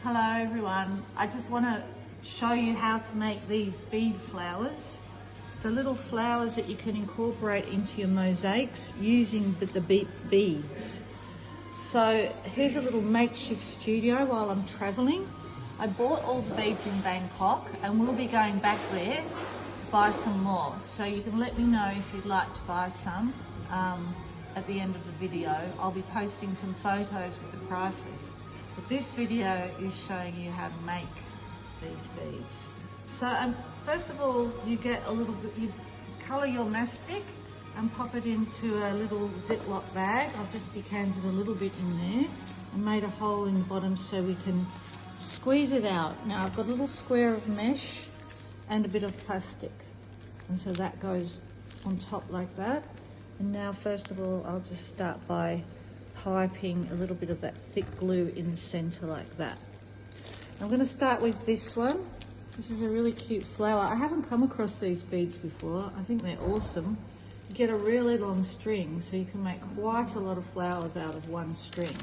Hello everyone, I just want to show you how to make these bead flowers. So little flowers that you can incorporate into your mosaics using the beads. So here's a little makeshift studio while I'm traveling. I bought all the beads in Bangkok and we'll be going back there to buy some more. So you can let me know if you'd like to buy some at the end of the video. I'll be posting some photos with the prices. But this video is showing you how to make these beads. So first of all, you get a little bit, you colour your mastic and pop it into a little Ziploc bag. I've just decanted a little bit in there and made a hole in the bottom so we can squeeze it out. Now I've got a little square of mesh and a bit of plastic. And so that goes on top like that. And now first of all, I'll just start by piping a little bit of that thick glue in the center like that. I'm going to start with this one. This is a really cute flower. I haven't come across these beads before. I think they're awesome. You get a really long string, so you can make quite a lot of flowers out of one string.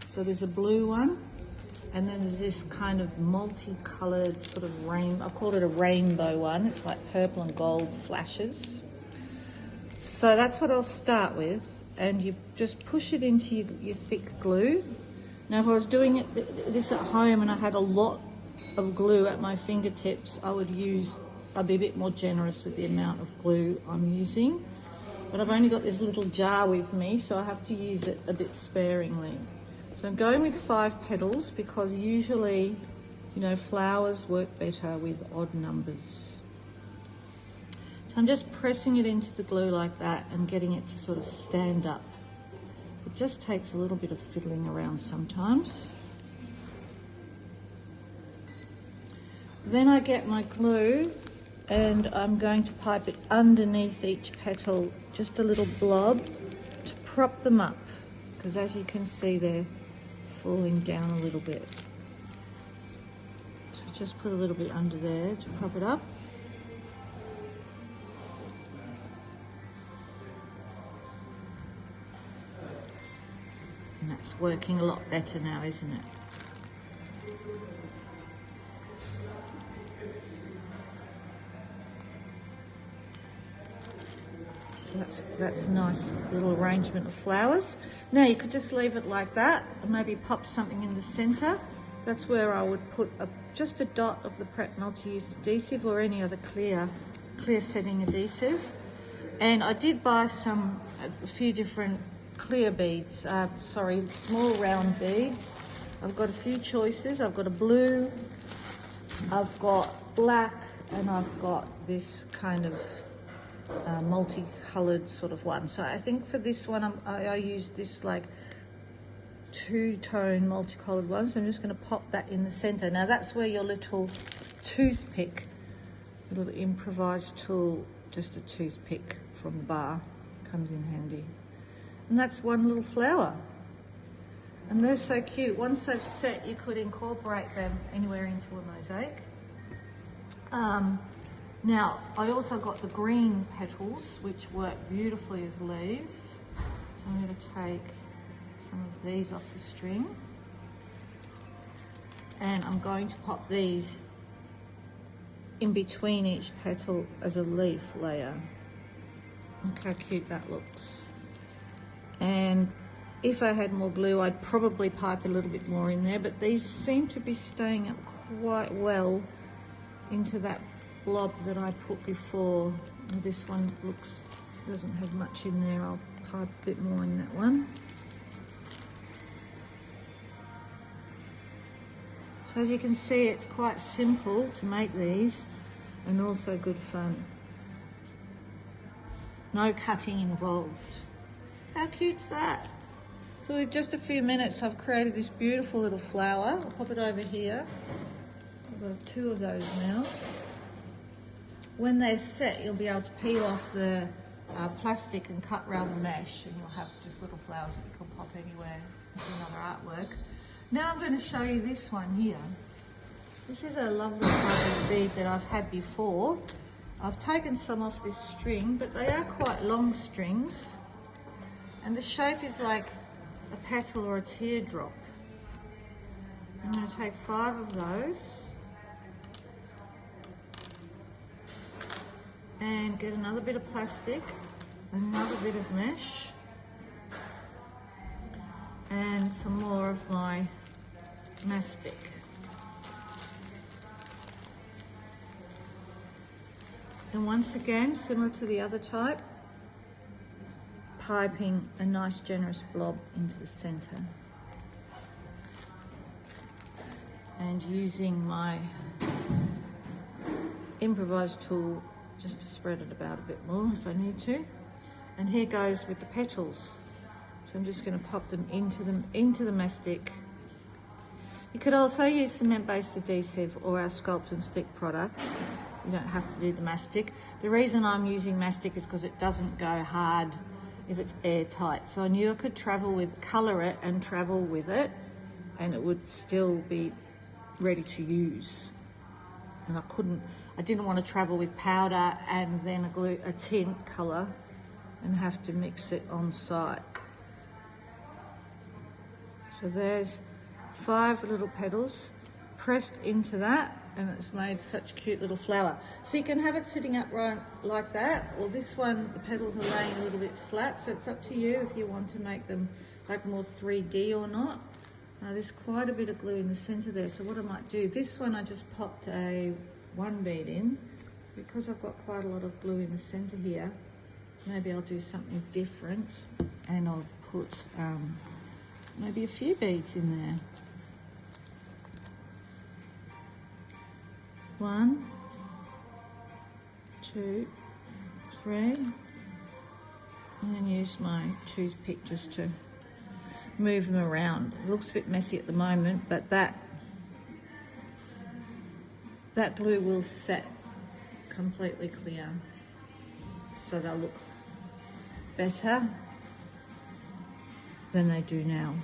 So there's a blue one, and then there's this kind of multicolored sort of rainbow. I call it a rainbow one. It's like purple and gold flashes. So that's what I'll start with. And you just push it into your thick glue. Now if I was doing this at home and I had a lot of glue at my fingertips, I'd be a bit more generous with the amount of glue I'm using. But I've only got this little jar with me, so I have to use it a bit sparingly. So I'm going with 5 petals because usually, you know, flowers work better with odd numbers. So I'm just pressing it into the glue like that and getting it to sort of stand up. It just takes a little bit of fiddling around sometimes. Then I get my glue and I'm going to pipe it underneath each petal, just a little blob to prop them up, because as you can see they're falling down a little bit. So just put a little bit under there to prop it up. And that's working a lot better now, isn't it? So that's a nice little arrangement of flowers. Now you could just leave it like that and maybe pop something in the center. That's where I would put just a dot of the Prep Multi-Use adhesive or any other clear setting adhesive. And I did buy a few different clear beads, small round beads. I've got a few choices. I've got a blue, I've got black, and I've got this kind of multicolored sort of one. So I think for this one I use this like two-tone multicolored one. So I'm just going to pop that in the center. Now that's where your little toothpick, little improvised tool, just a toothpick from the bar, comes in handy. And that's one little flower. And they're so cute. Once they've set, you could incorporate them anywhere into a mosaic. Now, I also got the green petals, which work beautifully as leaves. So I'm going to take some of these off the string. And I'm going to pop these in between each petal as a leaf layer. Look how cute that looks. And if I had more glue, I'd probably pipe a little bit more in there, but these seem to be staying up quite well into that blob that I put before. And this one doesn't have much in there. I'll pipe a bit more in that one. So as you can see, it's quite simple to make these and also good fun. No cutting involved. How cute's that? So with just a few minutes, I've created this beautiful little flower. I'll pop it over here. I've got 2 of those now. When they're set, you'll be able to peel off the plastic and cut round the mesh, and you'll have just little flowers that you can pop anywhere as another artwork. Now I'm going to show you this one here. This is a lovely type of bead that I've had before. I've taken some off this string, but they are quite long strings. And the shape is like a petal or a teardrop. I'm going to take 5 of those and get another bit of plastic, another bit of mesh, and some more of my mastic. And once again, similar to the other type, piping a nice generous blob into the center. And using my improvised tool just to spread it about a bit more if I need to. And here goes with the petals. So I'm just going to pop them into the mastic. You could also use cement-based adhesive or our Sculpt and Stick product. You don't have to do the mastic. The reason I'm using mastic is because it doesn't go hard if it's airtight. So I knew I could colour it and travel with it, and it would still be ready to use. And I didn't want to travel with powder and then a tint colour and have to mix it on site. So there's 5 little petals pressed into that, and it's made such a cute little flower. So you can have it sitting upright like that, or this one, the petals are laying a little bit flat, so it's up to you if you want to make them like more 3D or not. Now there's quite a bit of glue in the center there, so what I might do, this one I just popped a 1 bead in, because I've got quite a lot of glue in the center here. Maybe I'll do something different, and I'll put maybe a few beads in there. 1, 2, 3, and then use my toothpick just to move them around. It looks a bit messy at the moment, but that glue will set completely clear, so they'll look better than they do now.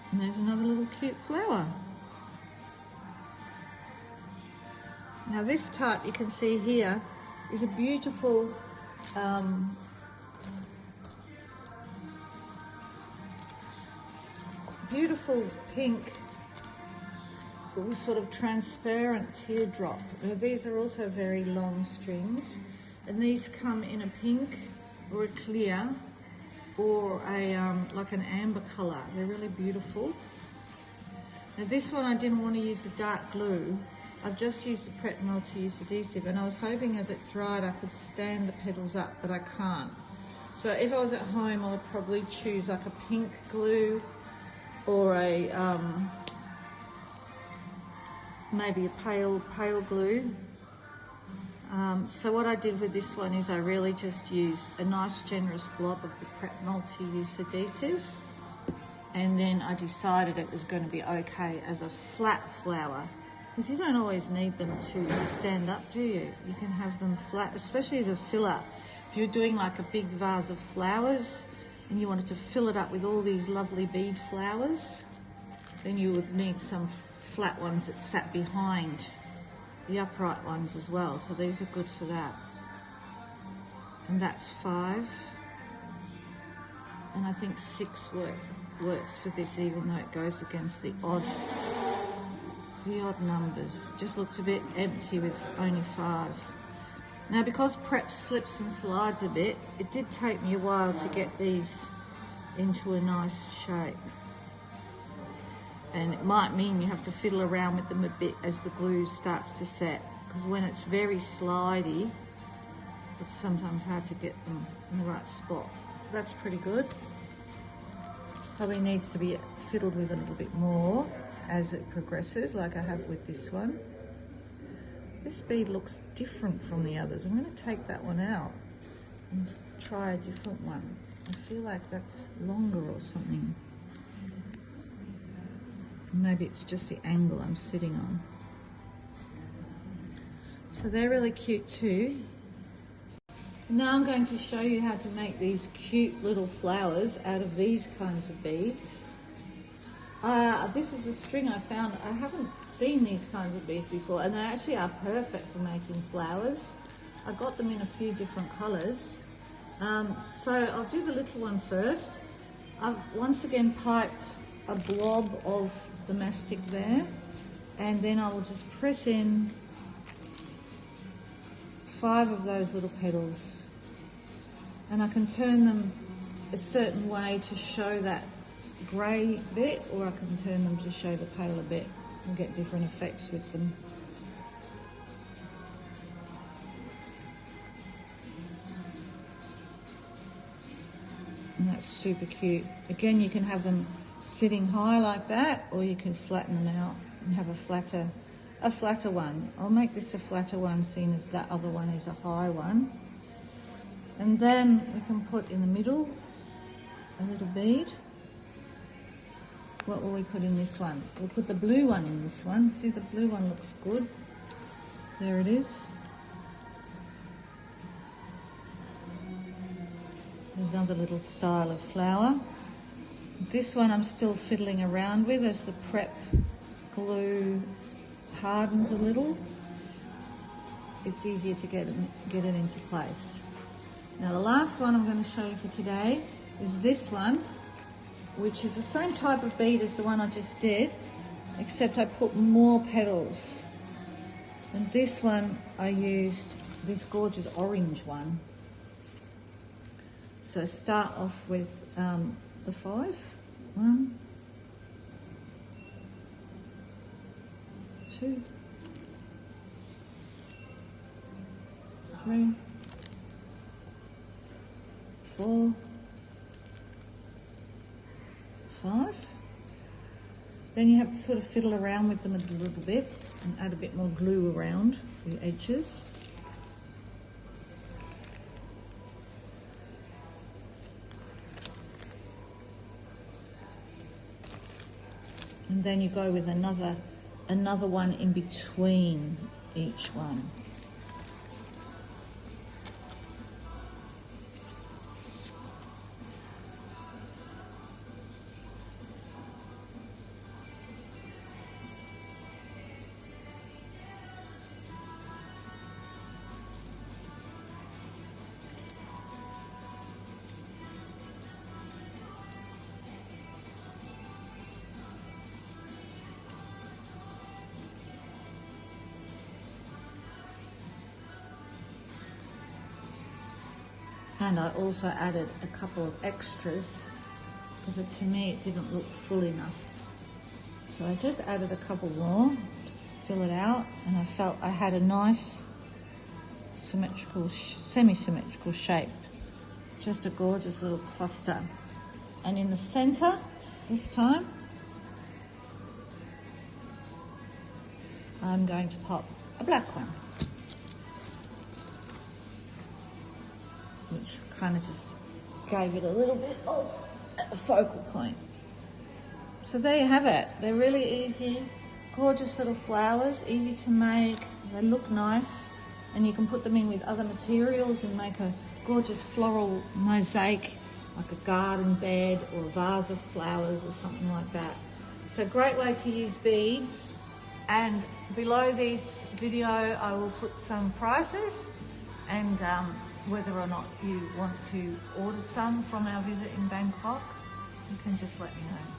And there's another little cute flower. Now this type you can see here is a beautiful beautiful pink with sort of transparent teardrop. Now, these are also very long strings, and these come in a pink or a clear or a like an amber color. They're really beautiful. Now this one I didn't want to use the dark glue. I've just used the Prep multi-use adhesive, and I was hoping as it dried I could stand the petals up, but I can't. So if I was at home, I would probably choose like a pink glue or a maybe a pale glue. So what I did with this one is I really just used a nice generous blob of the Prep multi-use adhesive, and then I decided it was going to be okay as a flat flower, because you don't always need them to stand up, do you? You can have them flat, especially as a filler. If you're doing like a big vase of flowers and you wanted to fill it up with all these lovely bead flowers, then you would need some flat ones that sat behind the upright ones as well. So these are good for that. And that's 5. And I think 6 works for this, even though it goes against the odd numbers. Just looks a bit empty with only 5. Now because Prep slips and slides a bit, it did take me a while to get these into a nice shape. And it might mean you have to fiddle around with them a bit as the glue starts to set, because when it's very slidey, it's sometimes hard to get them in the right spot. That's pretty good. Probably needs to be fiddled with a little bit more as it progresses, like I have with this one. This bead looks different from the others. I'm going to take that one out and try a different one. I feel like that's longer or something. Maybe it's just the angle I'm sitting on. So they're really cute too. Now I'm going to show you how to make these cute little flowers out of these kinds of beads. This is a string I found. I haven't seen these kinds of beads before, and they actually are perfect for making flowers. I got them in a few different colors, So I'll do the little one first. I've once again piped a blob of the mastic there, and then I will just press in 5 of those little petals, and I can turn them a certain way to show that grey bit, or I can turn them to show the paler bit and get different effects with them. And that's super cute. Again, you can have them sitting high like that, or you can flatten them out and have a flatter one. I'll make this a flatter one, seeing as that other one is a high one. And then we can put in the middle a little bead. What will we put in this one? We'll put the blue one in this one. See, the blue one looks good. There it is. Another little style of flower. This one I'm still fiddling around with as the prep glue hardens a little. It's easier to get it into place. Now the last one I'm going to show you for today is this one, which is the same type of bead as the one I just did, except I put more petals. And this one I used this gorgeous orange one. So start off with the 5. 1, 2, 3, 4, 5. Then you have to sort of fiddle around with them a little bit and add a bit more glue around the edges. And then you go with another one in between each one. And I also added a couple of extras because to me it didn't look full enough. So I just added a couple more to fill it out, and I felt I had a nice symmetrical, semi-symmetrical shape. Just a gorgeous little cluster. And in the center this time, I'm going to pop a black one, which kind of just gave it a little bit of a focal point. So there you have it. They're really easy, gorgeous little flowers, easy to make, they look nice, and you can put them in with other materials and make a gorgeous floral mosaic, like a garden bed or a vase of flowers or something like that. It's a great way to use beads, and below this video I will put some prices and whether or not you want to order some from our visit in Bangkok, you can just let me know.